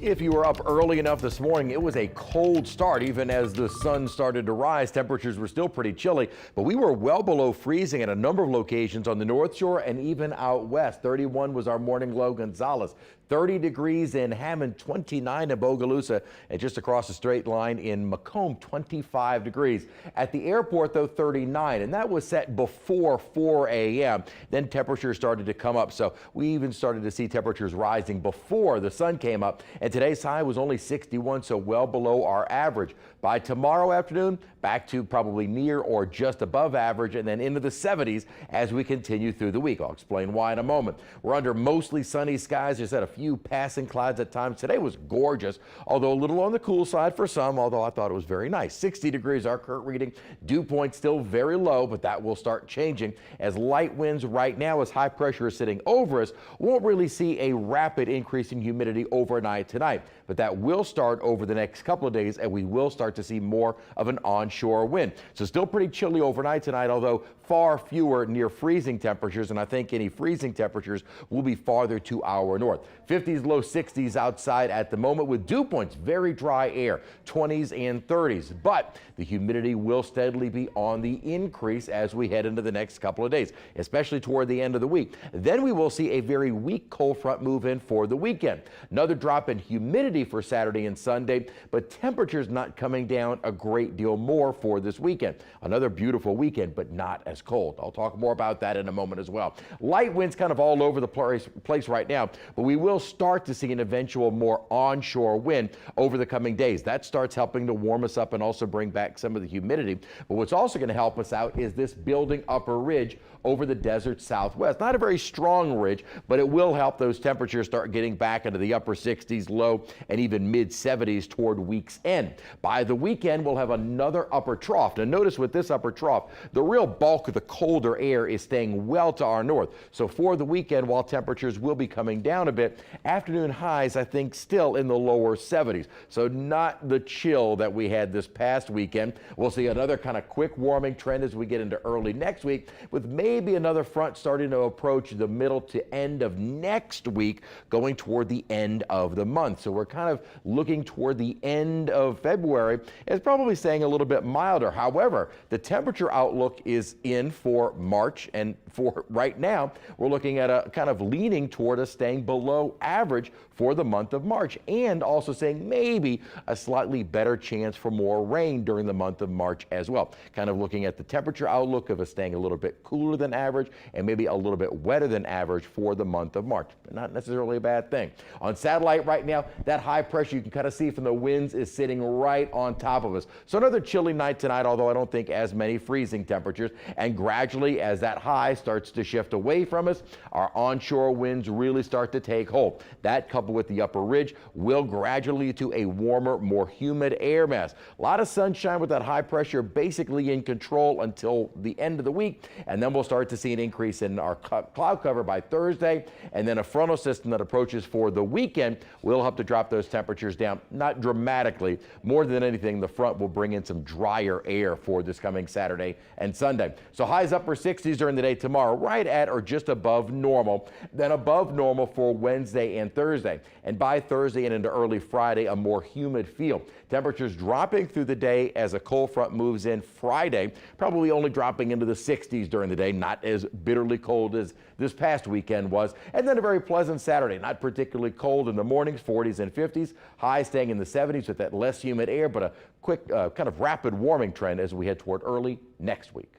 If you were up early enough this morning, it was a cold start. Even as the sun started to rise, temperatures were still pretty chilly, but we were well below freezing at a number of locations on the North Shore and even out west. 31 was our morning low. Gonzales, 30 degrees in Hammond, 29 in Bogalusa, and just across the straight line in Macomb, 25 degrees. At the airport, though, 39, and that was set before 4 a.m. Then temperatures started to come up, so we even started to see temperatures rising before the sun came up. And today's high was only 61, so well below our average. By tomorrow afternoon, back to probably near or just above average, and then into the 70s as we continue through the week. I'll explain why in a moment. We're under mostly sunny skies. Just had a few passing clouds at times. Today was gorgeous, although a little on the cool side for some, although I thought it was very nice. 60 degrees our current reading. Dew point still very low, but that will start changing as light winds right now, as high pressure is sitting over us. Won't really see a rapid increase in humidity overnight tonight, but that will start over the next couple of days, and we will start to see more of an onshore wind. So still pretty chilly overnight tonight, although far fewer near freezing temperatures, and I think any freezing temperatures will be farther to our north. 50s, low 60s outside at the moment, with dew points, very dry air, 20s and 30s. But the humidity will steadily be on the increase as we head into the next couple of days, especially toward the end of the week. Then we will see a very weak cold front move in for the weekend. Another drop in humidity for Saturday and Sunday, but temperatures not coming down a great deal more for this weekend. Another beautiful weekend, but not as cold. I'll talk more about that in a moment as well. Light winds kind of all over the place right now, but we will start to see an eventual more onshore wind over the coming days. That starts helping to warm us up and also bring back some of the humidity. But what's also going to help us out is this building upper ridge over the desert southwest. Not a very strong ridge, but it will help those temperatures start getting back into the upper 60s, low, and even mid 70s toward week's end. By the weekend, we'll have another upper trough. Now notice with this upper trough, the real bulk of the colder air is staying well to our north. So for the weekend, while temperatures will be coming down a bit, afternoon highs, I think, still in the lower 70s. So not the chill that we had this past weekend. We'll see another kind of quick warming trend as we get into early next week, with maybe another front starting to approach the middle to end of next week, going toward the end of the month. So we're kind of looking toward the end of February. It's probably staying a little bit milder. However, the temperature outlook is in for March, and for right now, we're looking at a kind of leaning toward us staying below average for the month of March, and also saying maybe a slightly better chance for more rain during the month of March as well. Kind of looking at the temperature outlook of us staying a little bit cooler than average and maybe a little bit wetter than average for the month of March. Not necessarily a bad thing. On satellite right now, that high pressure you can kind of see from the winds is sitting right on top of us. So another chilly night tonight, although I don't think as many freezing temperatures. And gradually, as that high starts to shift away from us, our onshore winds really start to take hold. That, coupled with the upper ridge, will gradually lead to a warmer, more humid air mass. A lot of sunshine with that high pressure basically in control until the end of the week, and then we'll start to see an increase in our cloud cover by Thursday, and then a frontal system that approaches for the weekend will help to drop those temperatures down, not dramatically. More than anything, the front will bring in some drier air for this coming Saturday and Sunday. So highs upper 60s during the day tomorrow, right at or just above normal, then above normal for Wednesday and Thursday. And by Thursday and into early Friday, a more humid feel. Temperatures dropping through the day as a cold front moves in Friday, probably only dropping into the 60s during the day, not as bitterly cold as this past weekend was. And then a very pleasant Saturday, not particularly cold in the mornings, 40s and 50s, highs staying in the 70s with that less humid air, but a quick kind of rapid warming trend as we head toward early next week.